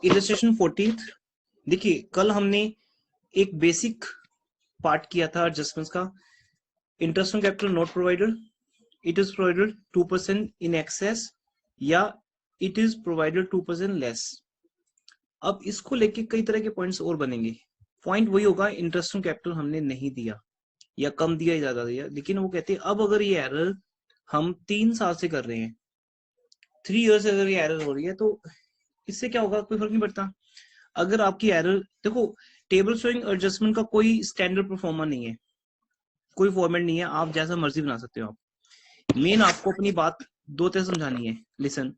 Illustration 14। देखिए कल हमने एक बेसिक पार्ट किया था एडजस्टमेंट्स का। Interest on capital not provided, it is provided 2% in excess या इट इज प्रोवाइडेड 2% लेस। अब इसको लेके कई तरह के पॉइंट्स और बनेंगे। पॉइंट वही होगा, इंटरेस्ट ऑन कैपिटल हमने नहीं दिया या कम दिया या ज्यादा दिया, लेकिन वो कहते हैं अब अगर ये एरर हम 3 साल से कर रहे हैं, 3 ईयर से अगर ये एरर हो रही है तो इससे क्या होगा, कोई फर्क नहीं पड़ता। अगर आपकी एरर, देखो टेबल शोइंग एडजस्टमेंट का कोई स्टैंडर्ड परफॉर्मा नहीं है, कोई फॉर्मेट नहीं है, आप जैसा मर्जी बना सकते हो। आप मेन आपको अपनी बात दो तरह समझानी है। लिसन,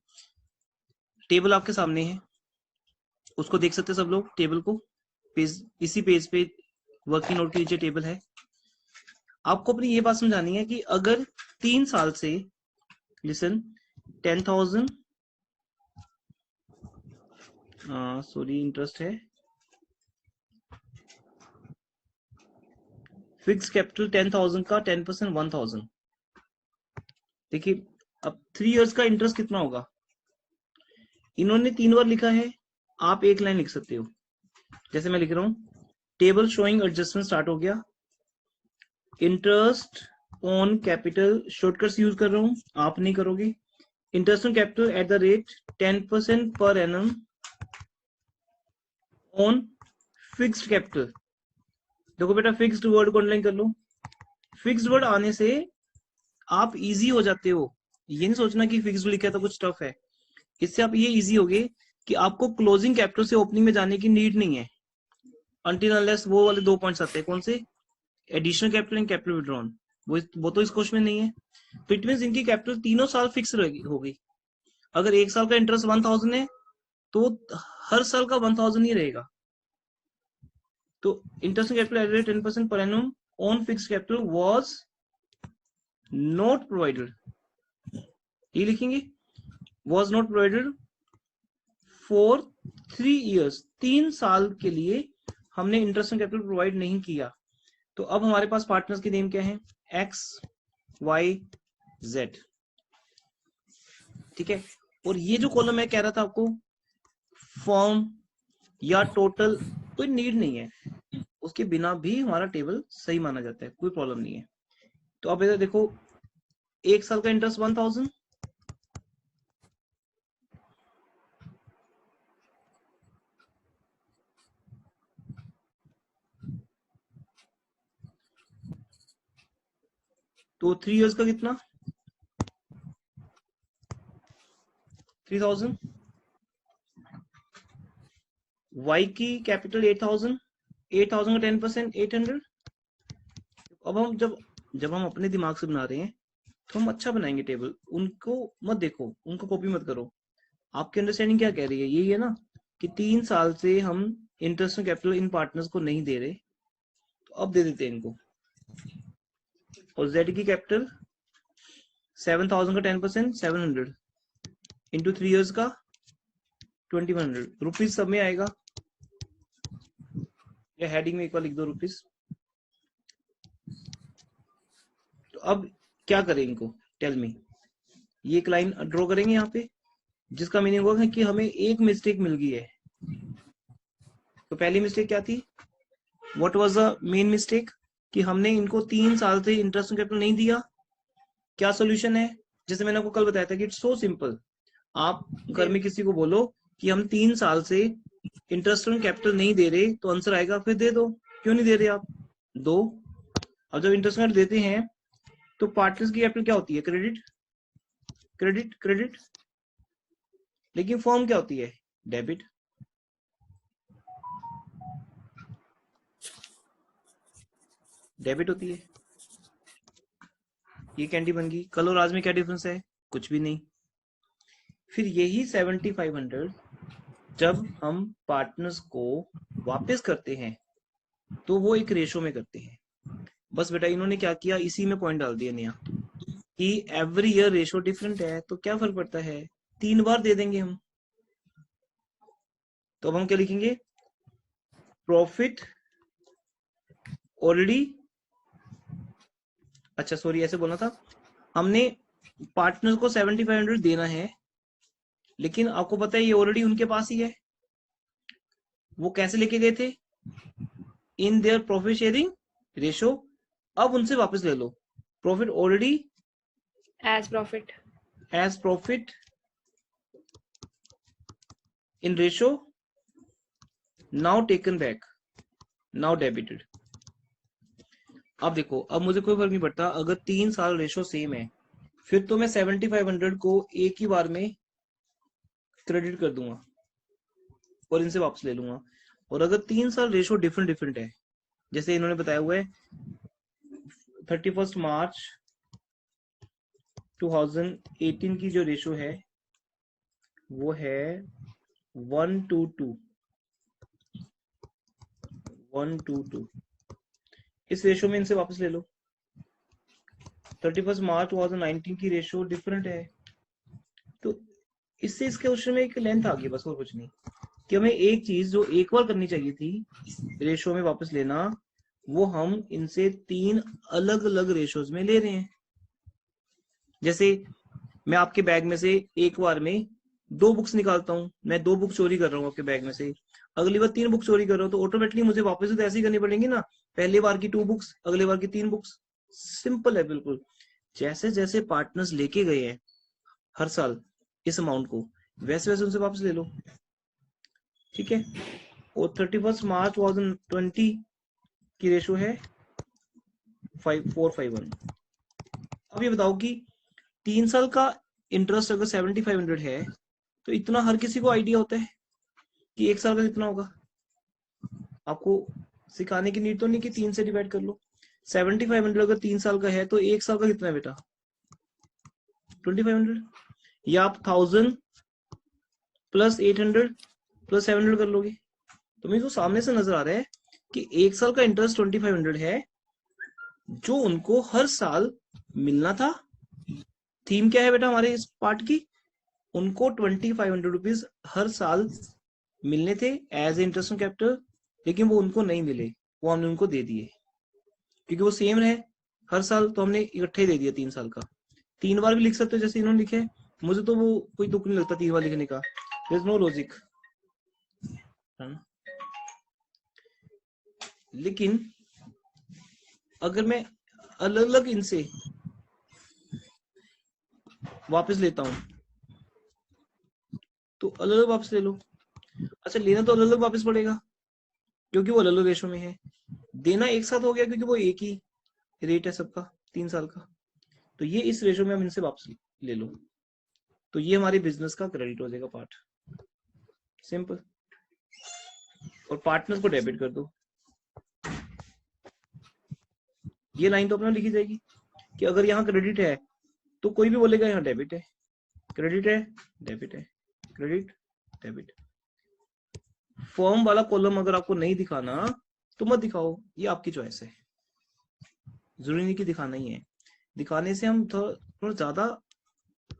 टेबल आपके सामने है, उसको देख सकते हैं सब लोग टेबल को। पेज, इसी पेज पे वर्किंग नोट के नीचे टेबल है। आपको अपनी ये बात समझानी है कि अगर 3 साल से, लिसन, 10,000 सॉरी इंटरेस्ट है, फिक्स कैपिटल 10,000 का 10% 1,000। देखिए अब 3 इयर्स का इंटरेस्ट कितना होगा, इन्होंने 3 बार लिखा है, आप एक लाइन लिख सकते हो। जैसे मैं लिख रहा हूं, टेबल शोइंग एडजस्टमेंट स्टार्ट हो गया, interest on capital shortcuts use कर रहा हूं, आप नहीं करोगे। Interest on capital at the rate 10% per annum on fixed capital. देखो बेटा, फिक्स्ड वर्ड को अंडरलाइन कर लो। फिक्स्ड वर्ड आने से आप इजी हो जाते हो। ये नहीं सोचना कि फिक्स्ड लिखा है तो कुछ टफ है। इससे आप ये इजी हो गए कि आपको क्लोजिंग कैपिटल से ओपनिंग में जाने की नीड नहीं है, अनटिल अनलेस वो वाले 2 पॉइंट्स आते हैं। कौन से? Additional capital and capital withdrawn. वो तो इस क्वेश्चन में नहीं है। तो इट मीन इनकी कैपिटल तीनों साल फिक्स हो गई। अगर 1 साल का इंटरेस्ट 1,000 है तो हर साल का 1,000 ही रहेगा। तो interest capital eight 10% per annum on fix capital was not provided, ये लिखेंगे, was not provided for 3 years. 3 साल के लिए हमने इंटरेस्ट कैपिटल प्रोवाइड नहीं किया। तो अब हमारे पास पार्टनर्स की नेम क्या है, एक्स वाई जेड। ठीक है, और ये जो कॉलम मैं कह रहा था आपको, फॉर्म या टोटल, कोई नीड नहीं है, उसके बिना भी हमारा टेबल सही माना जाता है, कोई प्रॉब्लम नहीं है। तो अब इधर देखो, 1 साल का इंटरेस्ट 1,000, तो 3 इयर्स का कितना, 3,000। वाई की कैपिटल 8,000, 8,000 का 10% 800। अब हम जब हम अपने दिमाग से बना रहे हैं तो हम अच्छा बनाएंगे टेबल, उनको मत देखो, उनको कॉपी मत करो। आपकी अंडरस्टैंडिंग क्या कह रही है, यही है ना कि 3 साल से हम इंटरेस्ट कैपिटल इन पार्टनर्स को नहीं दे रहे, तो अब दे देते हैं इनको। और जेड की कैपिटल 7,000 का 10% 700 इंटू 3 इयर्स का 2,100 रुपीज सब में आएगा, या हेडिंग में एक बार लिख दो रुपीज। तो अब क्या करें इनको, टेल मी। ये एक लाइन ड्रॉ करेंगे यहाँ पे, जिसका मीनिंग होगा कि हमें एक मिस्टेक मिल गई है। तो पहली मिस्टेक क्या थी, what was the main mistake, कि हमने इनको 3 साल से इंटरेस्ट कैपिटल नहीं दिया। क्या सोल्यूशन है, जैसे मैंने आपको कल बताया था कि इट्स सो सिंपल। आप घर में किसी को बोलो कि हम 3 साल से इंटरेस्ट कैपिटल नहीं दे रहे, तो आंसर आएगा फिर दे दो। क्यों नहीं दे रहे आप, दो। अब जब इंटरेस्ट देते हैं तो पार्टनर्स की कैपिटल क्या होती है, क्रेडिट क्रेडिट क्रेडिट। लेकिन फॉर्म क्या होती है, डेबिट। डेबिट होती है। ये कैंडी बन गई। कल और आज में क्या डिफरेंस है, कुछ भी नहीं। फिर यही 7,500 जब हम पार्टनर्स को वापस करते हैं तो वो एक रेशो में करते हैं। बस बेटा इन्होंने क्या किया, इसी में पॉइंट डाल दिया नया कि एवरी ईयर रेशो डिफरेंट है, तो क्या फर्क पड़ता है, 3 बार दे देंगे हम। तो अब हम क्या लिखेंगे, प्रॉफिट ऑलरेडी, अच्छा सॉरी ऐसे बोलना था, हमने पार्टनर्स को 7,500 देना है, लेकिन आपको पता है ये ऑलरेडी उनके पास ही है, वो कैसे लेके गए थे? In their profit sharing ratio. अब उनसे वापस ले लो, profit already as profit in ratio now taken back, now debited. अब देखो, अब मुझे कोई फर्क नहीं पड़ता अगर 3 साल रेशो सेम है, फिर तो मैं 7500 को एक ही बार में क्रेडिट कर दूंगा और इनसे वापस ले लूंगा। और अगर 3 साल रेशो डिफरेंट डिफरेंट है, जैसे इन्होंने बताया हुआ है 31 मार्च 2018 की जो रेशो है वो है 1:2, इस रेशो में इनसे वापस ले लो। 31 मार्च 2019 की रेशो डिफरेंट है, तो इससे इसके क्वेश्चन में एक लेंथ आ गई, बस और कुछ नहीं। कि हमें एक चीज जो एक बार करनी चाहिए थी रेशो में वापस लेना, वो हम इनसे 3 अलग अलग रेशोज में ले रहे हैं। जैसे मैं आपके बैग में से एक बार में 2 बुक्स निकालता हूं, मैं 2 बुक चोरी कर रहा हूं आपके बैग में से, अगली बार 3 बुक चोरी कर रहा हूं, तो ऑटोमेटिकली मुझे वापस तो ऐसे ही करनी पड़ेंगी ना, पहली बार की 2 बुक्स, अगली बार की 3 बुक्स। सिंपल है बिल्कुल। जैसे जैसे पार्टनर्स लेके गए हैं हर साल इस अमाउंट को, वैसे वैसे उनसे वापस ले लो, ठीक है। और 31 मार्च 2020 की रेशो है 451। अब ये बताओ कि 3 साल का इंटरेस्ट अगर 7500 है, तो इतना हर किसी को आइडिया होता है कि 1 साल का कितना होगा। आपको सिखाने की नीड तो नहीं कि 3 से डिवाइड कर लो। 7500 अगर 3 साल का है तो 1 साल का कितना है बेटा? 2500। या आप 1000 प्लस 800 प्लस 700 कर लोगे, तो मुझे तो सामने से नजर आ रहा है कि 1 साल का इंटरेस्ट 2500 है जो उनको हर साल मिलना था। थीम क्या है बेटा हमारे इस पार्ट की? उनको 2500 रुपीज हर साल मिलने थे एज इंटरेस्ट ऑन कैपिटल, लेकिन वो उनको नहीं मिले, वो हमने उनको दे दिए क्योंकि वो सेम है हर साल, तो हमने इकट्ठे ही दे दिया 3 साल का। 3 बार भी लिख सकते हो जैसे इन्होंने लिखे, मुझे तो वो कोई तुक नहीं लगता 3 बार लिखने का, देयर इज नो लॉजिक, है ना। लेकिन अगर मैं अलग अलग इनसे वापस लेता हूं तो अलग अलग वापस ले लो। अच्छा, लेना तो अलग अलग वापस पड़ेगा क्योंकि वो अलग अलग रेशो में है, देना एक साथ हो गया क्योंकि वो एक ही रेट है सबका 3 साल का, तो ये इस रेशो में हम इनसे वापस ले लो, तो ये हमारे बिजनेस का क्रेडिट हो जाएगा पार्ट, सिंपल। और पार्टनर्स को डेबिट कर दो। ये लाइन तो अपना लिखी जाएगी कि अगर यहाँ क्रेडिट है तो कोई भी बोलेगा यहाँ डेबिट है, क्रेडिट है डेबिट है, क्रेडिट डेबिट। फॉर्म वाला कॉलम अगर आपको नहीं दिखाना तो मत दिखाओ, ये आपकी चॉइस है, जरूरी नहीं कि दिखाना ही है। दिखाने से हम थोड़ा ज्यादा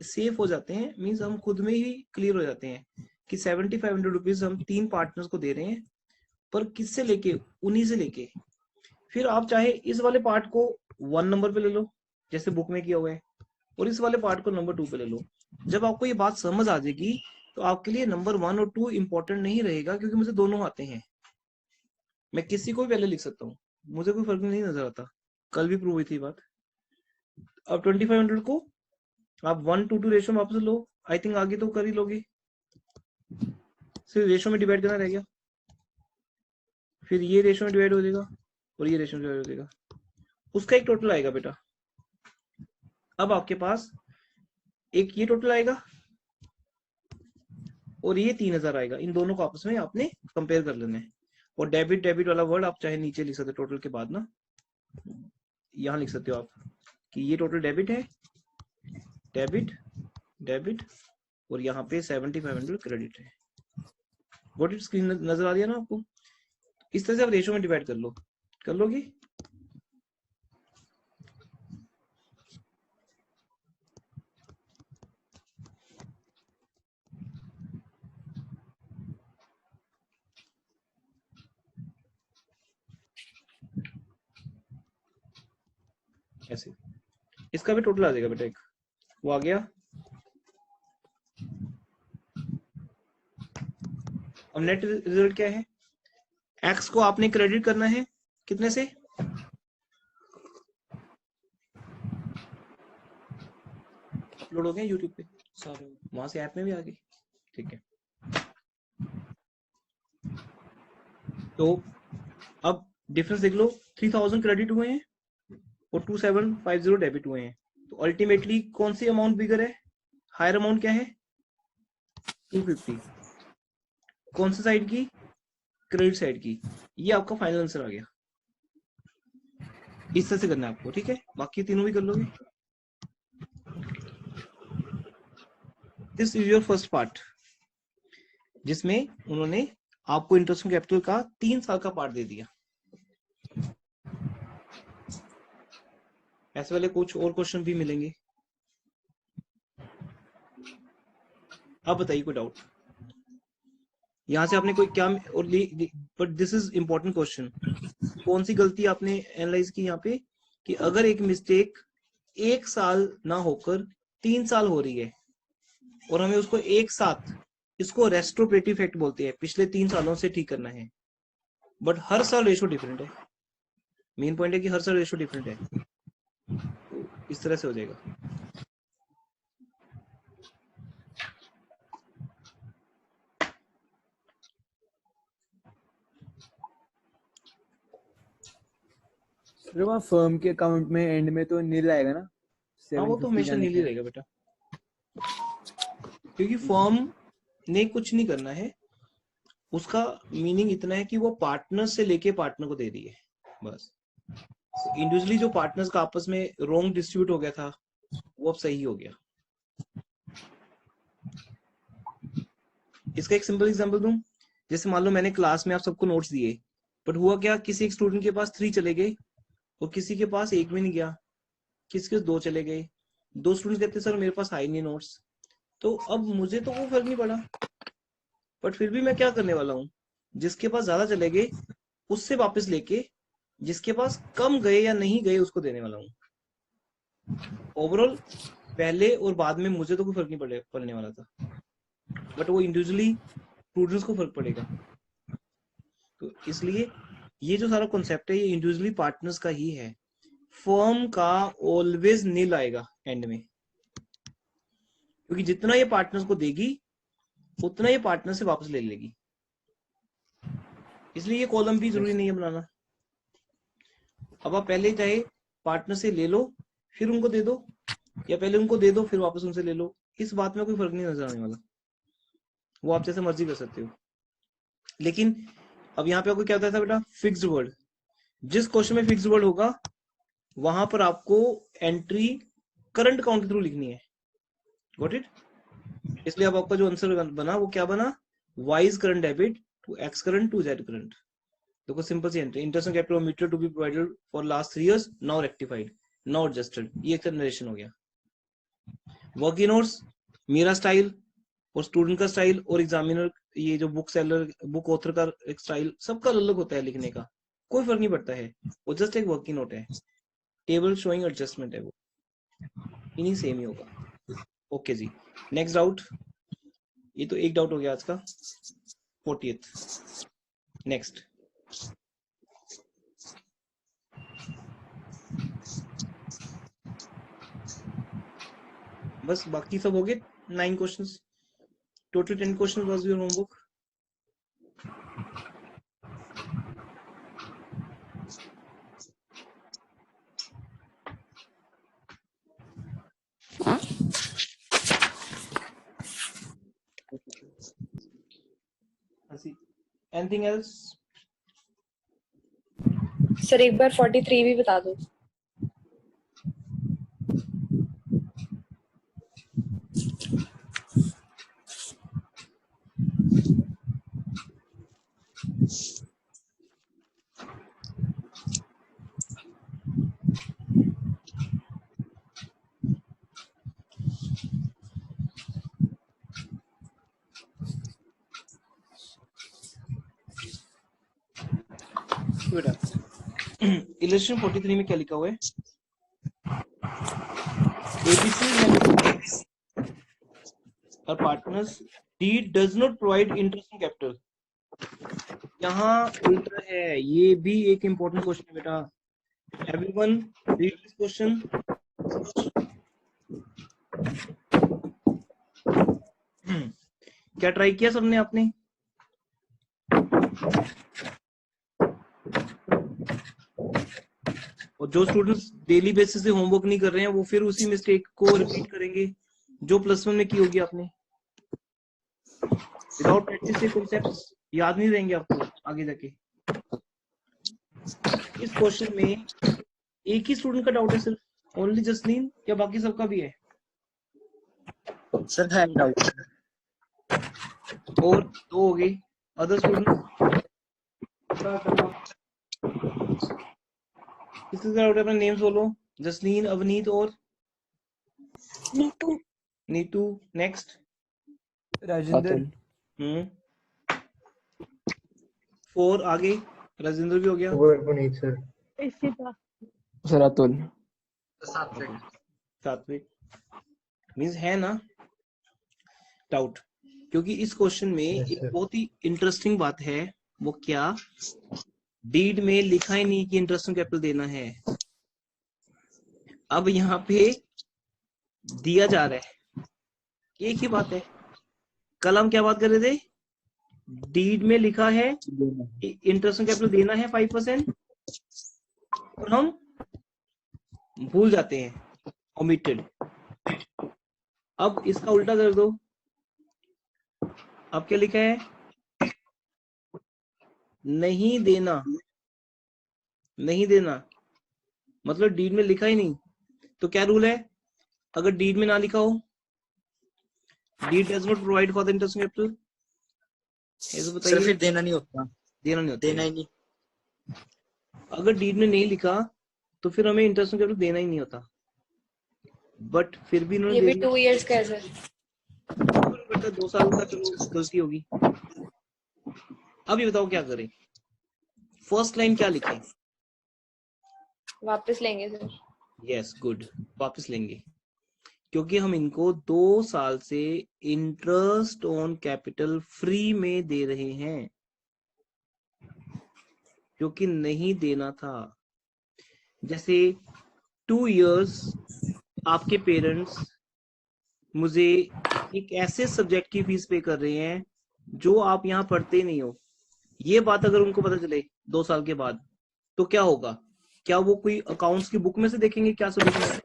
सेफ हो जाते हैं, मीन्स हम खुद में ही क्लियर हो जाते हैं कि 7500 रुपीज हम 3 पार्टनर्स को दे रहे हैं, पर किससे लेके? उन्हीं से लेके। फिर आप चाहे इस वाले पार्ट को 1 नंबर पे ले लो जैसे बुक में किया हुआ है, और इस वाले पार्ट को नंबर 2 पे ले लो। जब आपको ये बात समझ आ जाएगी तो आपके लिए नंबर 1 और 2 इंपॉर्टेंट नहीं रहेगा, क्योंकि मुझे दोनों आते हैं, मैं किसी को भी पहले लिख सकता हूँ, मुझे कोई फर्क नहीं नजर आता। कल भी प्रूव हुई थी बात। अब 2500 को आप 1:2 रेशो में वापस लो, आई थिंक आगे तो कर ही लोगे, सिर्फ रेशो में डिवाइड करना रह गया, फिर ये रेशो में डिवाइड हो जाएगा और ये रेशो में डिवाइड हो जाएगा, उसका एक टोटल आएगा बेटा। अब आपके पास एक ये टोटल आएगा और ये 3000 आएगा, इन दोनों को आपस में आपने कंपेयर कर लेना है। और डेबिट डेबिट वाला वर्ड आप चाहे नीचे लिख सकते हो टोटल के बाद ना, यहाँ लिख सकते हो आप कि ये टोटल डेबिट है, डेबिट डेबिट, और यहाँ पे 7500 क्रेडिट है। व्हाट इट स्क्रीन नजर आ रही है ना आपको? इस तरह से आप रेशो में डिवाइड कर लो, कर लोगे? ऐसे इसका भी टोटल आ जाएगा बेटा, एक वो आ गया। अब नेट रिजल्ट क्या है? एक्स को आपने क्रेडिट करना है कितने से? अपलोड हो गए यूट्यूब पे सारे, वहां से ऐप में भी आ गई, ठीक है। तो अब डिफरेंस देख लो, 3000 क्रेडिट हुए हैं और 2750 डेबिट हुए हैं। तो अल्टीमेटली कौन सी अमाउंट बिगर है? हायर अमाउंट क्या है? 250। कौन सी साइड की? क्रेडिट साइड की। ये आपका फाइनल आंसर आ गया। इस तरह से करना है आपको, ठीक है। बाकी तीनों भी कर लोगे। This is your first part, जिसमें उन्होंने आपको इंटरेस्ट ऑन कैपिटल का 3 साल का पार्ट दे दिया। ऐसे वाले कुछ और क्वेश्चन भी मिलेंगे। अब बताइए कोई डाउट? यहां से आपने कोई क्या और but this is important question. कौन सी गलती आपने एनालाइज की यहाँ पे कि अगर एक मिस्टेक 1 साल ना होकर 3 साल हो रही है और हमें उसको एक साथ, इसको रेस्ट्रोपेटिव इफेक्ट बोलते हैं, पिछले 3 सालों से ठीक करना है, बट हर साल रेशो डिफरेंट है। मेन पॉइंट है कि हर साल रेशो डिफरेंट है, तो इस तरह से हो जाएगा। वहाँ फर्म के अकाउंट में एंड में तो नील आएगा ना? हाँ, वो तो 750 हमेशा जाने नील ही के। रहेगा बेटा, क्योंकि फर्म ने कुछ नहीं करना है। उसका मीनिंग इतना है कि वो पार्टनर से लेके पार्टनर को दे रही है, बस। इंडिविजुअली जो पार्टनर्स का आपस में रॉन्ग डिस्ट्रीब्यूट हो गया था, वो अब सही हो गया। इसका एक सिंपल एग्जांपल दूं, जैसे मान लो मैंने क्लास में आप सबको नोट्स दिए, बट हुआ क्या, किसी एक स्टूडेंट के पास 3 चले गए और किसी के पास 1 भी नहीं गया, किसी के 2 चले गए। 2 स्टूडेंट कहते सर मेरे पास आए नहीं नोट्स। तो अब मुझे तो वो फर्क नहीं पड़ा, बट फिर भी मैं क्या करने वाला हूँ, जिसके पास ज्यादा चले गए उससे वापस लेके जिसके पास कम गए या नहीं गए उसको देने वाला हूँ। ओवरऑल पहले और बाद में मुझे तो कोई फर्क नहीं पड़ने वाला था, बट वो इंडिविजुअली स्टूडेंट्स को फर्क पड़ेगा। तो इसलिए ये जो सारा कॉन्सेप्ट है ये इंडिविजुअली पार्टनर्स का ही है। फर्म का ऑलवेज नील आएगा एंड में, क्योंकि जितना ये पार्टनर्स को देगी उतना ये पार्टनर से वापस ले लेगी। इसलिए ये कॉलम भी जरूरी नहीं है बनाना। अब आप पहले चाहे पार्टनर से ले लो फिर उनको दे दो, या पहले उनको दे दो फिर वापस उनसे ले लो, इस बात में कोई फर्क नहीं नजर आने वाला। वो आप जैसे मर्जी कर सकते हो। लेकिन अब यहाँ पे आपको क्या बताया था बेटा, फिक्स्ड वर्ड। जिस क्वेश्चन में फिक्स्ड वर्ड होगा वहां पर आपको एंट्री करंट अकाउंट के थ्रू लिखनी है। Got it? इसलिए अब आपका जो आंसर बना वो क्या बना, Y's current debit to X current to Z current. देखो सिंपल सी entry, interest on capital meant to be provided for last 3 years, now rectified, now adjusted. ये एक नरेशन हो गया। वर्किंग नोट्स, मेरा स्टाइल और स्टूडेंट का स्टाइल और एग्जामिनर, ये जो बुक सेलर बुक ऑथर का एक स्टाइल, सबका अलग होता है लिखने का, कोई फर्क नहीं पड़ता है। वो जस्ट एक वर्किंग नोट है, टेबल शोइंग एडजस्टमेंट है, वो इन्हीं सेम ही होगा। ओके जी, नेक्स्ट डाउट। ये तो एक डाउट हो गया आज का, 40th। नेक्स्ट, बस बाकी सब हो गए 9 questions. Total 10 questions was your homework. Anything else? Sir एक बार 43 भी बता दो। बेटा इलस्ट्रेशन 43 में क्या लिखा हुआ है, ABC or partners, D does not provide interest on capital. यहाँ उल्टा है, ये भी एक इम्पोर्टेंट क्वेश्चन है बेटा। Everyone read this question. क्या ट्राई किया सबने आपने? और जो स्टूडेंट्स डेली बेसिस से होमवर्क नहीं कर रहे हैं वो फिर उसी मिस्टेक को रिपीट करेंगे जो प्लस वन में की होगी आपने। विदाउट प्रैक्टिस ये कॉन्सेप्ट्स याद नहीं रहेंगे आपको आगे जाके। इस क्वेश्चन में एक ही स्टूडेंट का डाउट है सिर्फ, ओनली जसलीन, या बाकी सबका भी है? सर है डाउट। और दो हो गए अदर स्टूडेंट। किसी का डाउट है अपना नेम्स बोलो। जसलीन, अवनीत और नीतू। नीतू। नेक्स्ट राजेंद्र। 4 आगे राजेंद्र भी हो गया। पुनीत सर। इशिता। सर अतुल। सात्विक। मींस है ना डाउट? क्योंकि इस क्वेश्चन में एक बहुत ही इंटरेस्टिंग बात है। वो क्या? डीड में लिखा ही नहीं कि इंटरेस्ट ऑन कैपिटल देना है। अब यहाँ पे दिया जा रहा है, एक ही बात है। कल हम क्या बात कर रहे थे? डीड में लिखा है इंटरेस्ट ऑन कैपिटल देना है 5%, और हम भूल जाते हैं, ओमिटेड। अब इसका उल्टा कर दो। अब क्या लिखा है? नहीं देना। नहीं देना मतलब डीड में लिखा ही नहीं। तो क्या रूल है? अगर डीड में ना लिखा हो, deed does not provide for the interest on capital, ऐसे सर बताइए। फिर देना नहीं होता। देना नहीं होता। देना ही नहीं। अगर डीड में नहीं लिखा तो फिर हमें इंटरेस्ट ऑन कैपिटल देना ही नहीं होता। बट फिर भी इन्होंने ये दे भी दिया। 2 इयर्स का है सर। बेटा 2 साल का, चलो गलती होगी। अब ये बताओ क्या करें? फर्स्ट लाइन क्या लिखें? वापस लेंगे सर। यस गुड, वापस लेंगे, क्योंकि हम इनको 2 साल से इंटरेस्ट ऑन कैपिटल फ्री में दे रहे हैं, क्योंकि नहीं देना था। जैसे 2 इयर्स आपके पेरेंट्स मुझे एक ऐसे सब्जेक्ट की फीस पे कर रहे हैं जो आप यहाँ पढ़ते नहीं हो। ये बात अगर उनको पता चले 2 साल के बाद, तो क्या होगा? क्या वो कोई अकाउंट्स की बुक में से देखेंगे क्या सोल्यूशन है?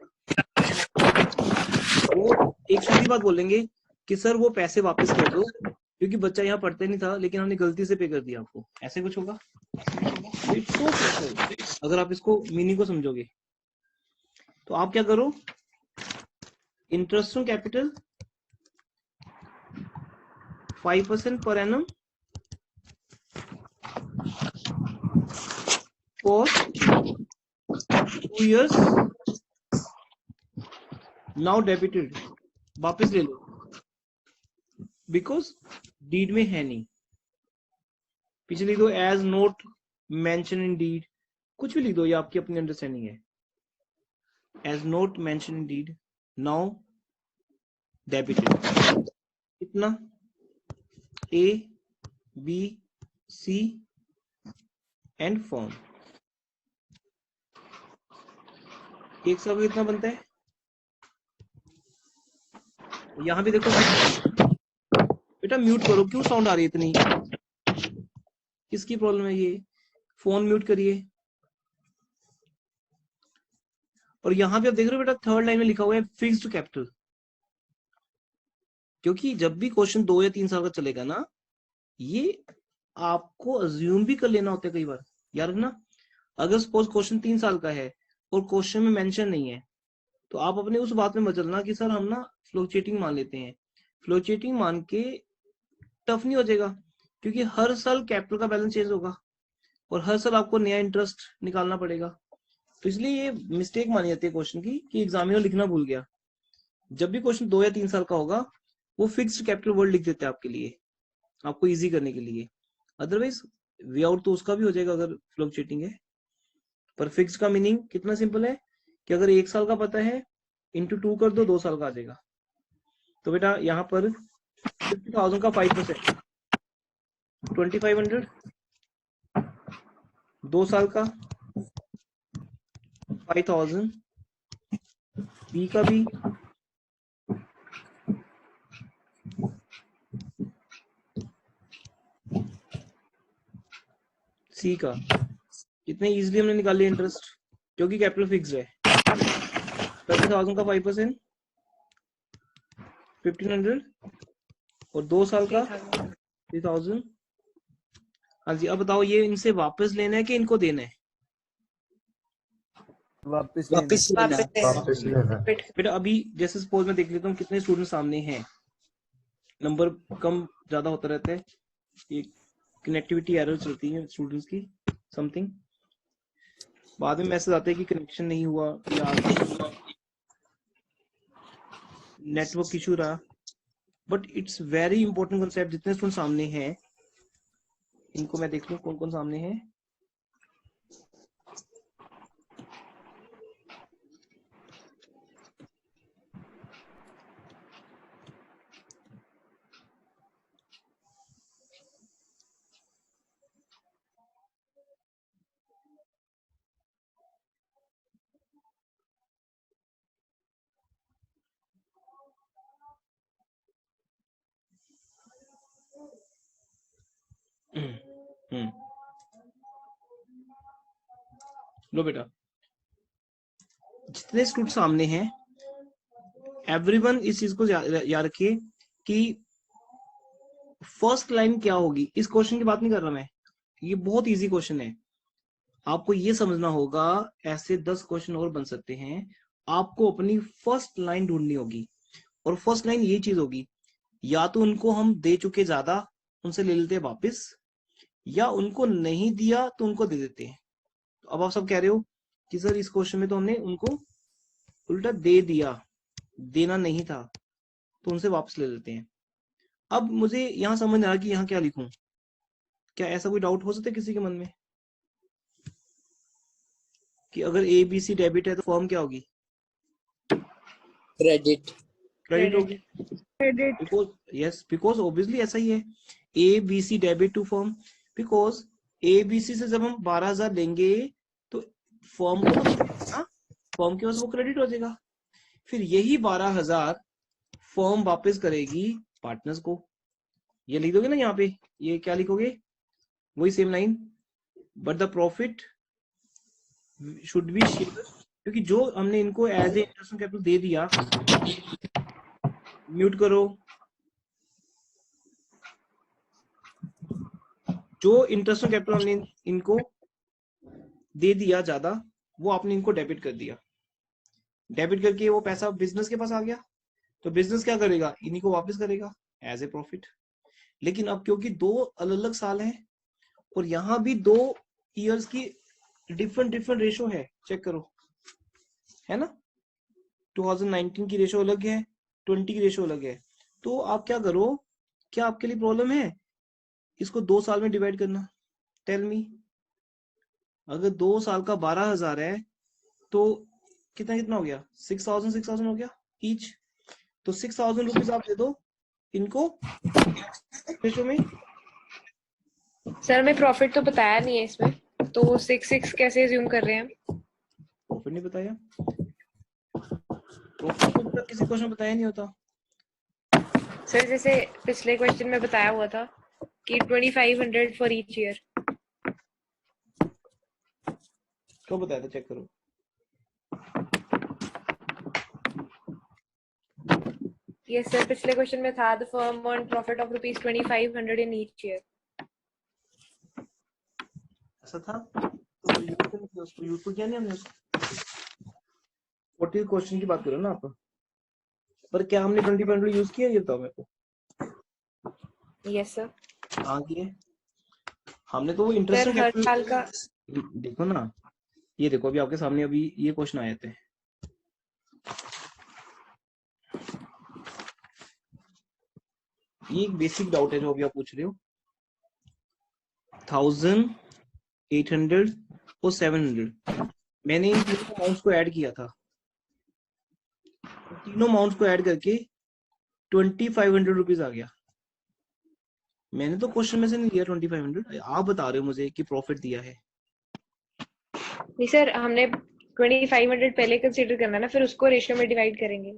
वो एक सीधी बात बोलेंगे कि सर वो पैसे वापस कर दो, क्योंकि बच्चा यहाँ पढ़ते नहीं था लेकिन हमने गलती से पे कर दिया आपको। ऐसे कुछ होगा? इट्स सो सिंपल अगर आप इसको मीनिंग को समझोगे। तो आप क्या करो? Interest on capital 5% per annum for 2 years now debited, वापस ले लो, बिकॉज डीड में है नहीं। पीछे लिख दो as note mention in deed, कुछ भी लिख दो, ये आपकी अपनी अंडरस्टैंडिंग है। As note mention in deed now debited. कितना? A B C and firm. एक सब कितना बनता है? यहां भी देखो बेटा, म्यूट करो, क्यों साउंड आ रही है इतनी? किसकी प्रॉब्लम है ये? फोन म्यूट करिए। और यहां भी आप देख रहे हो बेटा, थर्ड लाइन में लिखा हुआ है फिक्स्ड कैपिटल, क्योंकि जब भी क्वेश्चन 2 या 3 साल का चलेगा ना, ये आपको अज्यूम भी कर लेना होता है कई बार, याद रखना। अगर सपोज क्वेश्चन 3 साल का है और क्वेश्चन में मेंशन नहीं है, तो आप अपने उस बात में मत चलना कि सर हम ना फ्लोचेटिंग मान लेते हैं। फ्लोचेटिंग मान के टफ नहीं हो जाएगा, क्योंकि हर साल कैपिटल का बैलेंस चेंज होगा और हर साल आपको नया इंटरेस्ट निकालना पड़ेगा। तो इसलिए ये मिस्टेक मानी जाती है क्वेश्चन की कि एग्जामिनर लिखना भूल गया। जब भी क्वेश्चन 2 या 3 साल का होगा, वो फिक्स्ड कैपिटल वर्ड लिख देते हैं आपके लिए, आपको इजी करने के लिए। अदरवाइज वे आउट तो उसका भी हो जाएगा अगर फ्लक्चुएटिंग है। पर फिक्स का मीनिंग कितना सिंपल है कि अगर 1 साल का पता है, इंटू 2 कर दो, 2 साल का आ जाएगा। तो बेटा यहाँ पर 50,000 का 5%, 2500, 2 साल का 5000, बी का भी सी का। कितने इजीली हमने निकाल लिया इंटरेस्ट, क्योंकि कैपिटल फिक्स है। 30,000 का 5%, 1500, और 2 साल का 3000। हाँ जी, अब बताओ ये इनसे वापस लेना है कि इनको देना है? वापस लेना वापस लेना। बेटा अभी जैसे सपोज मैं देख लेता हूँ कितने स्टूडेंट सामने हैं, नंबर कम ज्यादा होता रहता है, ये कनेक्टिविटी एरर चलती है स्टूडेंट्स की समथिंग, बाद में मैसेज आते हैं कि कनेक्शन नहीं हुआ या नेटवर्क इशू रहा। But it's very important concept. जितने स्टूडेंट सामने हैं इनको मैं देख लूं कौन कौन सामने हैं। लो बेटा, जितने स्टूडेंट सामने हैं एवरीवन इस चीज को याद रखिए कि फर्स्ट लाइन क्या होगी। इस क्वेश्चन की बात नहीं कर रहा मैं, ये बहुत इजी क्वेश्चन है, आपको ये समझना होगा। ऐसे 10 क्वेश्चन और बन सकते हैं। आपको अपनी फर्स्ट लाइन ढूंढनी होगी, और फर्स्ट लाइन ये चीज होगी, या तो उनको हम दे चुके ज्यादा, उनसे ले लेते हैं वापिस, या उनको नहीं दिया तो उनको दे देते हैं। तो अब आप सब कह रहे हो कि सर इस क्वेश्चन में तो हमने उनको उल्टा दे दिया, देना नहीं था, तो उनसे वापस ले लेते हैं। अब मुझे यहां समझ नहीं आ रहा कि यहाँ क्या लिखूं। क्या ऐसा कोई डाउट हो सकता है किसी के मन में कि अगर ए बी सी डेबिट है तो फॉर्म क्या होगी? क्रेडिट। क्रेडिट होगी। Credit. Because yes, because obviously ऐसा ही है, A B C debit to form. Because A B C से जब हम 12,000 लेंगे तो फॉर्म को तो फॉर्म के पास वो क्रेडिट हो जाएगा, फिर यही 12,000 फॉर्म वापस करेगी पार्टनर्स को। ये लिख दोगे ना यहाँ पे, ये क्या लिखोगे, वही same line, but the profit should be share, क्योंकि जो हमने इनको एज ए इंटरेस्ट कैपिटल दे दिया। म्यूट करो। जो इंटरेस्ट कैपिटल हमने इनको दे दिया ज्यादा, वो आपने इनको डेबिट कर दिया। डेबिट करके वो पैसा बिजनेस के पास आ गया, तो बिजनेस क्या करेगा, इन्हीं को वापस करेगा एज ए प्रॉफिट। लेकिन अब क्योंकि दो अलग अलग साल हैं और यहाँ भी 2 ईयर्स की डिफरेंट रेशो है, चेक करो, है ना। 2019 की रेशो अलग है, 20 की रेशो अलग है। तो आप क्या करो, क्या आपके लिए प्रॉब्लम है इसको 2 साल में डिवाइड करना? Tell me. अगर 2 साल का 12,000 है तो कितना कितना हो गया, 6,000 हो गया ईच। तो 6,000 रुपीज आप दे दो इनको रेशो में। सर हमें प्रॉफिट तो बताया नहीं है इसमें, तो 6 कैसे अज्यूम कर रहे हैं? प्रॉफिट नहीं बताया, प्रॉफिट तो मतलब किसी क्वेश्चन बताया नहीं होता। सर जैसे पिछले क्वेश्चन में बताया हुआ था कि 2500 फॉर ईच ईयर। क्यों बताया था, चेक करो। यस सर, पिछले क्वेश्चन में था the firm earn profit of ₹2500 in each year. ऐसा था तो यूज तो किया नहीं हमने उसको। 40 क्वेश्चन की बात करो ना आप, पर क्या हमने 2500 यूज किया, ये बताओ मेरे को। Yes sir. हाँ किए हमने, तो वो इंटरेस्ट सर हर साल का देखो ना, ये देखो अभी आपके सामने अभी ये क्वेश्चन आए थे। ये एक बेसिक डाउट है जो अभी आप पूछ रहे हो। 1000, 800 और 700, मैंने इन तीनों अमाउंट्स को ऐड किया था, तीनों अमाउंट्स को ऐड करके 2500 रुपीज आ गया। मैंने तो क्वेश्चन में से नहीं लिया 2500, आप बता रहे हो मुझे कि प्रॉफिट दिया है। नहीं सर, हमने 2500 पहले कंसीडर करना ना, फिर उसको रेशियो में डिवाइड करेंगे।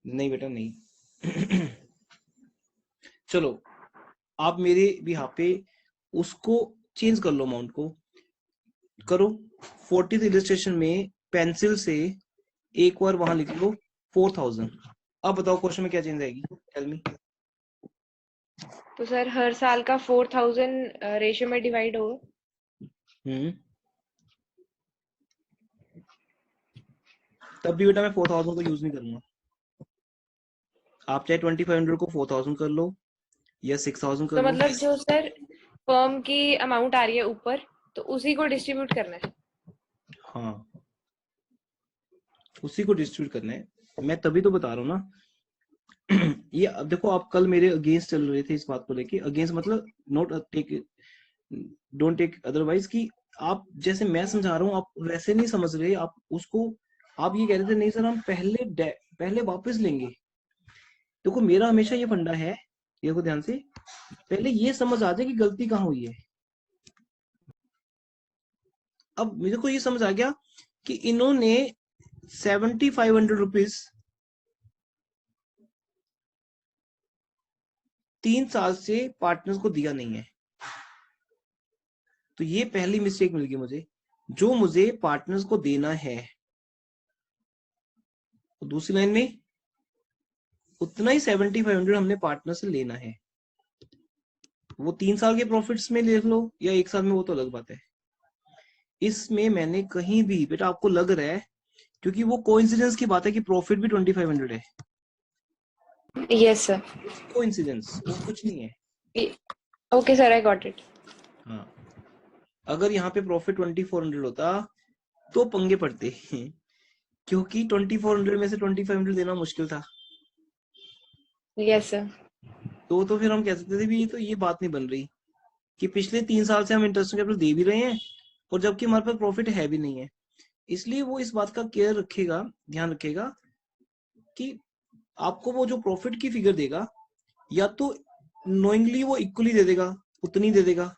नहीं बेटा नहीं। चलो आप मेरे बिहाफ पे उसको चेंज कर लो, अमाउंट को करो। 40th इलस्ट्रेशन में पेंसिल से एक बार वहां लिख लो 4000। अब बताओ क्वेश्चन में क्या चेंज आएगी, टेल मी। तो सर हर साल का 4000 रेशियो में डिवाइड होगा। तब भी बेटा मैं 4000 को यूज नहीं करूंगा। आप चाहे 2500 को 4000 कर लो या 6000 कर तो लो। मतलब जो सर फर्म की अमाउंट आ रही है ऊपर, तो उसी को डिस्ट्रीब्यूट करना है। हाँ उसी को डिस्ट्रीब्यूट करना है, मैं तभी तो बता रहा हूँ ना। ये अब देखो, आप कल मेरे अगेंस्ट चल रहे थे इस बात को लेके। अगेंस्ट मतलब not take, don't take otherwise, कि आप जैसे मैं समझा रहा हूँ आप वैसे नहीं समझ रहे। आप उसको, आप ये कह रहे थे नहीं सर हम पहले वापस लेंगे। देखो मेरा हमेशा ये फंडा है, देखो ध्यान से, पहले ये समझ आ जाए कि गलती कहाँ हुई है। अब मेरे को ये समझ आ गया कि इन्होंने 7500 रुपीज 3 साल से पार्टनर्स को दिया नहीं है। तो ये पहली मिस्टेक मिल गई मुझे, जो मुझे पार्टनर्स को देना है। तो दूसरी लाइन में उतना ही 7500 हमने पार्टनर से लेना है। वो 3 साल के प्रॉफिट्स में ले लो या एक साल में, वो तो अलग बात है। इसमें मैंने कहीं भी बेटा, आपको लग रहा है क्योंकि वो कोइंसिडेंस की बात है कि प्रॉफिट भी 2500 है। Yes sir. कोइंसिडेंस, वो कुछ नहीं है। Okay sir, I got it. हाँ अगर यहाँ पे प्रॉफिट 2400 होता तो पंगे पड़ते हैं, क्योंकि 2400 में से 2500 देना मुश्किल था। Yes sir. तो फिर हम कह सकते थे भी ये तो ये बात नहीं बन रही कि पिछले 3 साल से हम इंटरेस्ट कैपिटल दे भी रहे हैं और जबकि हमारे पास प्रॉफिट है भी नहीं है। इसलिए वो इस बात का केयर रखेगा, ध्यान रखेगा कि आपको वो जो प्रॉफिट की फिगर देगा, या तो नोइंगली वो इक्वली दे देगा, उतनी दे देगा,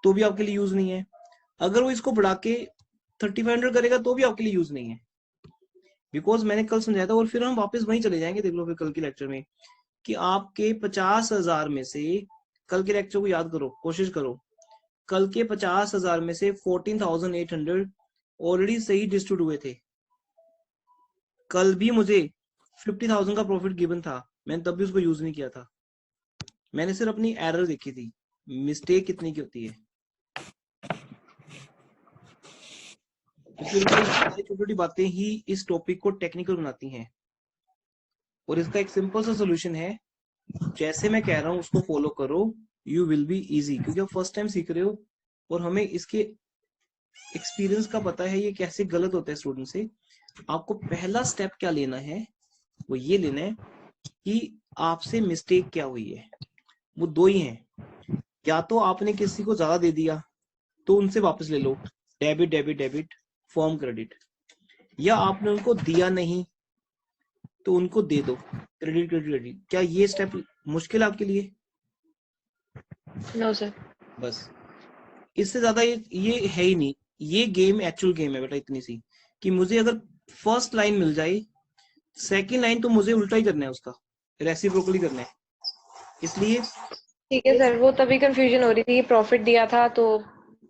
तो भी आपके लिए यूज नहीं है। अगर वो इसको बढ़ा के 3500 करेगा तो भी आपके लिए यूज नहीं है, बिकॉज मैंने कल समझाया था। और फिर हम वापस वहीं चले जाएंगे, देख लो फिर कल के लेक्चर में, कि आपके 50,000 में से, कल के लेक्चर को याद करो, कोशिश करो, कल के 50,000 में से 14,800 ऑलरेडी सही डिस्ट्रीब्यूट हुए थे। कल भी मुझे 50,000 का प्रॉफिट गिवन था, मैंने तब भी उसको यूज नहीं किया था। मैंने सिर्फ अपनी एरर देखी थी, मिस्टेक कितनी की होती है। क्योंकि सारी छोटी छोटी बातें ही इस टॉपिक को टेक्निकल बनाती हैं। और इसका एक सिंपल सा सोल्यूशन है, जैसे मैं कह रहा हूँ उसको फॉलो करो, यू विल बी इजी। क्योंकि आप फर्स्ट टाइम सीख रहे हो और हमें इसके एक्सपीरियंस का पता है ये कैसे गलत होता है स्टूडेंट से। आपको पहला स्टेप क्या लेना है, वो ये लेना है कि आपसे मिस्टेक क्या हुई है। वो दो ही हैं, या तो आपने किसी को ज्यादा दे दिया तो उनसे वापस ले लो, debit debit debit firm credit, या आपने उनको दिया नहीं तो उनको दे दो, क्रेडिट क्रेडिट क्रेडिट। क्या ये स्टेप मुश्किल है आपके लिए? No sir. बस इससे ज्यादा ये है ही नहीं। ये गेम एक्चुअल गेम है बेटा, इतनी सी कि मुझे अगर फर्स्ट लाइन मिल जाए, सेकंड लाइन तो मुझे उल्टा ही करना है, उसका रेसिप्रोकली करना है। इसलिए ठीक है सर, वो तभी कंफ्यूजन हो रही थी, प्रॉफिट दिया था तो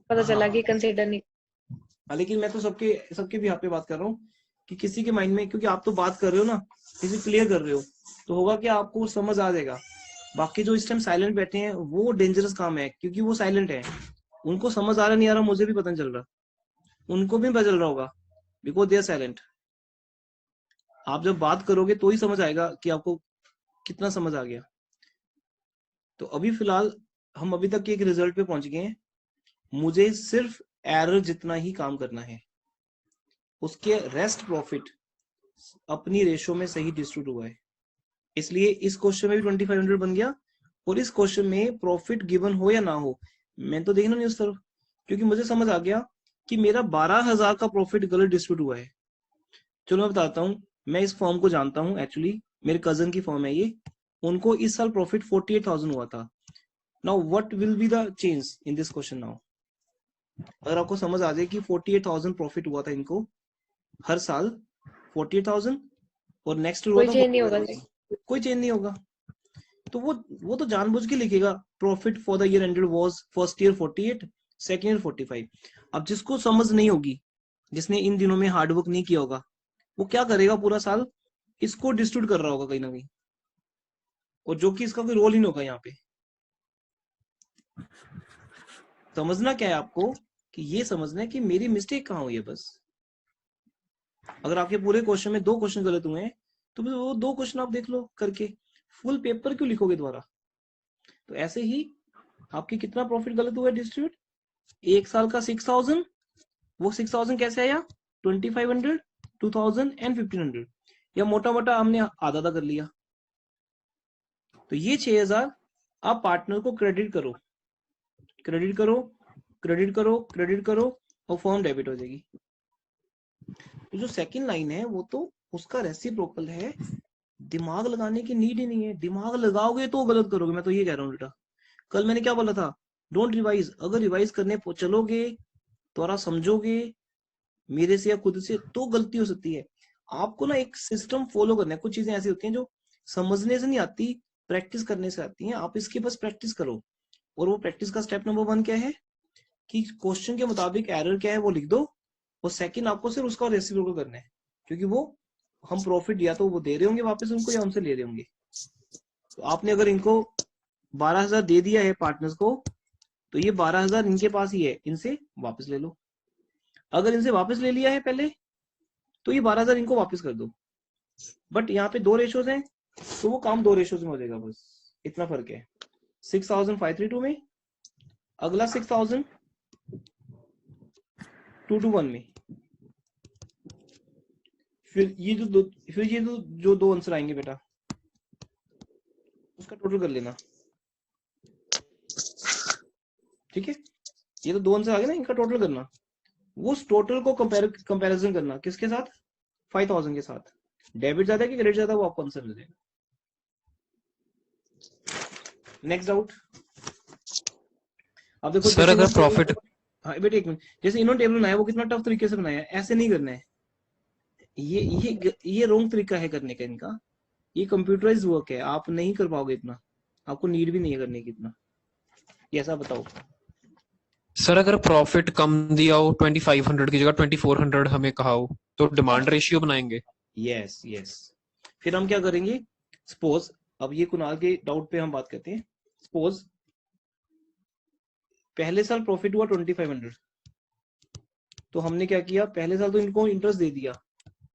पता चला हाँ, कि कंसीडर नहीं। लेकिन मैं तो सबके सबके भी यहाँ पे बात कर रहा हूँ कि किसी के माइंड में, क्योंकि आप तो बात कर रहे हो ना, किसी क्लियर कर रहे हो, तो होगा कि आपको समझ आ जाएगा। बाकी जो इस टाइम साइलेंट बैठे हैं वो डेंजरस काम है, क्योंकि वो साइलेंट है, उनको समझ आ रहा नहीं आ रहा, मुझे भी पता नहीं चल रहा, उनको भी पता चल रहा होगा, बिकॉज दे आर साइलेंट। आप जब बात करोगे तो ही समझ आएगा कि आपको कितना समझ आ गया। तो अभी फिलहाल हम अभी तक के एक रिजल्ट पे पहुंच गए हैं, मुझे सिर्फ एरर जितना ही काम करना है, उसके रेस्ट प्रॉफिट अपनी रेशो में सही डिस्ट्रीब्यूट हुआ है। इसलिए इस क्वेश्चन में भी 2500 बन गया, और इस क्वेश्चन में प्रॉफिट गिवन हो या ना हो मैं तो देखना नहीं उस तरफ, क्योंकि मुझे समझ आ गया कि मेरा 12,000 का प्रॉफिट गलत डिस्ट्रीब्यूट हुआ है। चलो मैं बताता हूँ, मैं इस फॉर्म को जानता हूँ, एक्चुअली मेरे कजन की फॉर्म है ये, उनको इस साल प्रॉफिट 48,000 हुआ था। Now what will be the change in this question now? अगर आपको समझ आ जाए कि 48,000 प्रॉफिट हुआ था इनको हर साल 48,000 और नेक्स्ट हुआ कोई था चेंज नहीं होगा 45,000, कोई चेंज नहीं होगा। तो वो तो जानबूझ के लिखेगा profit for the year ended was first year 48, second year 45। अब जिसको समझ नहीं होगी, जिसने इन दिनों में हार्डवर्क नहीं किया होगा, वो क्या करेगा पूरा साल इसको डिस्ट्रीब्यूट कर रहा होगा कहीं ना कहीं, और जो कि इसका कोई रोल ही नहीं होगा यहाँ पे। समझना क्या है आपको कि ये समझना है कि मेरी मिस्टेक कहाँ हुई है बस। अगर आपके पूरे क्वेश्चन में 2 क्वेश्चन गलत हुए हैं तो बस वो 2 क्वेश्चन आप देख लो करके, फुल पेपर क्यों लिखोगे दोबारा? तो ऐसे ही आपके कितना प्रॉफिट गलत हुआ है डिस्ट्रीब्यूट, एक साल का 6,000, वो 6,000 कैसे आया, 2,500, 2,000 एंड 1,500, या मोटा मोटा हमने आधा आधा कर लिया। तो ये 6,000 आप पार्टनर को क्रेडिट करो, क्रेडिट करो, क्रेडिट करो, क्रेडिट करो, और फॉर्म डेबिट हो जाएगी। तो जो सेकंड लाइन है वो तो उसका रेसिप्रोकल है, दिमाग लगाने की नीड ही नहीं है। दिमाग लगाओगे तो गलत करोगे, मैं तो ये कह रहा हूँ बेटा। कल मैंने क्या बोला था, डोंट रिवाइज। अगर रिवाइज करने चलोगे, थोड़ा समझोगे मेरे से या खुद से, तो गलती हो सकती है। आपको ना एक सिस्टम फॉलो करना है। कुछ चीजें ऐसी होती हैं जो समझने से नहीं आती, प्रैक्टिस करने से आती हैं। आप इसके बस प्रैक्टिस करो, और वो प्रैक्टिस का स्टेप नंबर 1 क्या है कि क्वेश्चन के मुताबिक एरर क्या है वो लिख दो, और सेकंड आपको सिर्फ उसका रेसिप्रोकल करना है, क्योंकि वो हम प्रॉफिट या तो वो दे रहे होंगे वापस उनको, या हमसे ले रहे होंगे। तो आपने अगर इनको 12,000 दे दिया है पार्टनर्स को, तो ये 12,000 इनके पास ही है, इनसे वापस ले लो। अगर इनसे वापस ले लिया है पहले, तो ये 12,000 इनको वापस कर दो। बट यहाँ पे 2 रेशोज हैं, तो वो काम 2 रेशोज में हो जाएगा, बस इतना फर्क है। 6,532 में, अगला 6,000 2:1 में। फिर ये जो 2 आंसर आएंगे बेटा, उसका टोटल कर लेना, ठीक है। ये तो 2 आंसर आ गए ना, इनका टोटल करना। उस टोटल को कंपैरिजन करना किसके साथ, 5,000 के साथ। डेबिट ज्यादा है कि क्रेडिट ज्यादा, वो आपको आंसर मिल जाएगा। Next doubt. अब देखो सर अगर प्रॉफिट, हाँ बेटे एक मिनट, जैसे इन्होंने टेबल बनाया वो कितना टफ तरीके से बनाया है, ऐसे नहीं करना है। ये रॉन्ग तरीका है करने का इनका। ये कंप्यूटराइज वर्क है, आप नहीं कर पाओगे इतना, आपको नीड भी नहीं है करने की इतना। ये ऐसा बताओ। सर अगर प्रॉफिट कम दिया हो 2,500 की जगह 2,400 हमें कहा हो, तो डिमांड रेशियो बनाएंगे। Yes yes. फिर हम क्या करेंगे, सपोज, अब ये कुणाल के डाउट पे हम बात करते हैं। सपोज पहले साल प्रॉफिट हुआ 2,500, तो हमने क्या किया, पहले साल तो इनको इंटरेस्ट दे दिया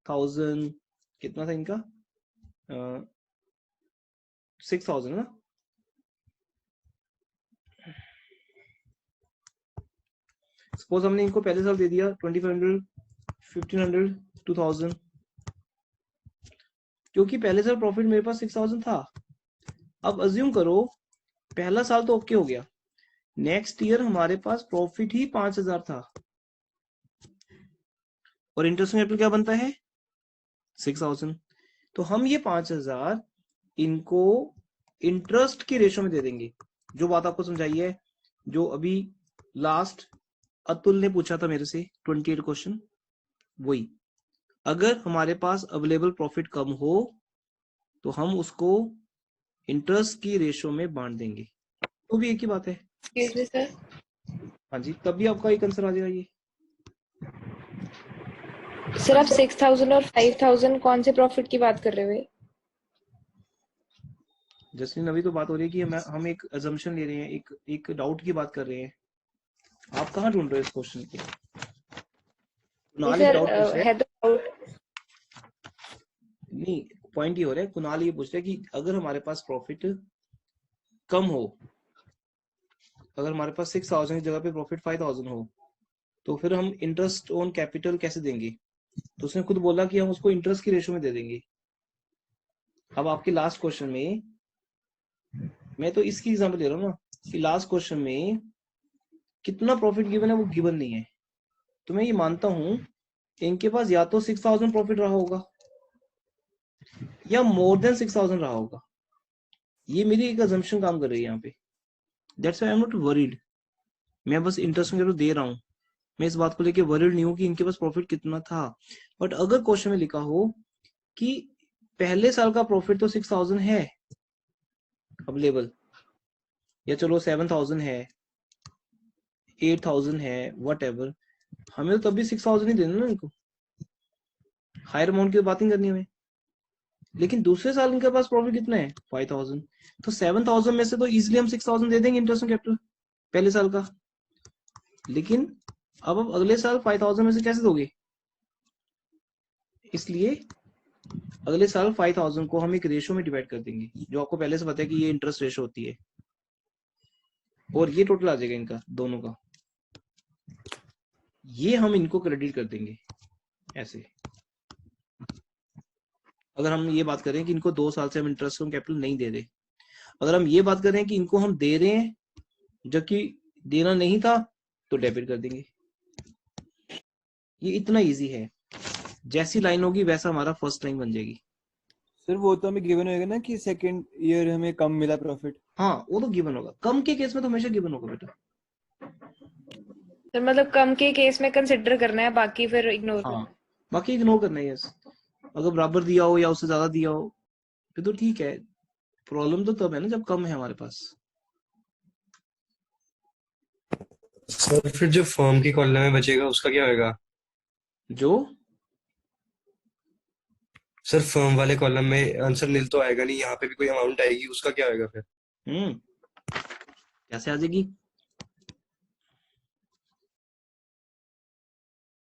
1,000, कितना था इनका 6,000 ना। सपोज हमने इनको पहले साल दे दिया 2,500, 1,500, 2,000, क्योंकि पहले साल प्रॉफिट मेरे पास 6,000 था। अब अज्यूम करो पहला साल तो ओके हो गया, नेक्स्ट ईयर हमारे पास प्रॉफिट ही 5,000 था, और इंटरेस्ट कैपिटल क्या बनता है 6,000। तो हम ये 5,000 इनको इंटरेस्ट की रेशो में दे देंगे। जो बात आपको समझाई है, जो अभी लास्ट अतुल ने पूछा था मेरे से 28 क्वेश्चन, वही। अगर हमारे पास अवेलेबल प्रॉफिट कम हो तो हम उसको इंटरेस्ट की रेशो में बांट देंगे, तो भी एक ही बात है। Excuse me, sir. हाँ जी, तब भी आपका एक आंसर आ जाएगा। ये सर आप 6,000 और 5,000 कौन से प्रॉफिट की बात कर रहे हुए? जसलीन अभी तो बात हो रही है कि हम एक अजम्पशन ले रहे हैं, एक डाउट की बात कर रहे हैं। आप कहाँ ढूंढ रहे हो इस क्वेश्चन के? कुणाल एक सर डाउट पूछ रहा है। है तो डाउट। नहीं, पॉइंट ये हो रहा है, कुणाल ये पूछ रहा है कि अगर हमारे पास प्रॉफिट कम हो, अगर हमारे पास 6,000 की जगह पे प्रॉफिट 5,000 हो, तो फिर हम इंटरेस्ट ऑन कैपिटल कैसे देंगे? तो उसने खुद बोला कि हम उसको इंटरेस्ट की रेशो में दे देंगे। अब आपके लास्ट क्वेश्चन में, मैं तो इसकी एग्जांपल ले रहा हूँ ना, कि लास्ट क्वेश्चन में कितना प्रॉफिट गिवन है वो गिवन नहीं है, तो मैं ये मानता हूं इनके पास या तो 6,000 प्रॉफिट रहा होगा या मोर देन 6,000 रहा होगा। ये मेरी एक अजम्पशन काम कर रही है यहाँ पे। That's why I am not worried. मैं बस इंटरेस्ट कैपिटल दे रहा हूँ, मैं इस बात को लेके वरीड नहीं हूँ कि इनके पास प्रॉफिट कितना था। बट अगर क्वेश्चन में लिखा हो कि पहले साल का प्रॉफिट तो 6,000 है अवेलेबल, या चलो 7,000 है, 8,000 है, वट एवर, हमें तो तब भी 6,000 ही देना ना इनको, हायर अमाउंट की बात नहीं करनी हमें। लेकिन दूसरे साल इनके पास प्रॉफिट कितना है 5,000, तो 7,000 में से तो इजिली हम 6,000 दे देंगे इंटरेस्ट कैपिटल पहले साल का। लेकिन अब आप अगले साल 5,000 में से कैसे दोगे? इसलिए अगले साल 5,000 को हम एक रेशो में डिवाइड कर देंगे, जो आपको पहले से पता है कि ये इंटरेस्ट रेशो होती है, और ये टोटल आ जाएगा इनका दोनों का, ये हम इनको क्रेडिट कर देंगे ऐसे। अगर हम ये बात करें कि इनको 2 साल से हम इंटरेस्ट कैपिटल नहीं दे रहे, अगर हम ये बात करें कि इनको हम दे रहे हैं जबकि देना नहीं था, तो डेबिट कर देंगे। ये इतना इजी है, जैसी लाइन होगी वैसा हमारा फर्स्ट लाइन बन जाएगी। सर वो तो हमें गिवन होएगा ना कि सेकंड ईयर हमें कम मिला प्रॉफिट। हाँ वो तो गिवन होगा, कम के केस में तो हमेशा गिवन होगा बेटा। तो मतलब कम के केस में कंसिडर करना है, बाकी फिर इग्नोर करना है। हाँ बाकी इग्नोर करना है। यस, अगर बराबर दिया हो या उससे ज्यादा दिया हो फिर तो ठीक है, प्रॉब्लम तो तब है ना जब कम है हमारे पास। सर फिर जो फर्म की कॉलम में बचेगा उसका क्या होगा? जो सर फर्म वाले कॉलम में आंसर नील तो आएगा नहीं, यहाँ पे भी कोई अमाउंट आएगी, उसका क्या होगा फिर? कैसे आ जाएगी?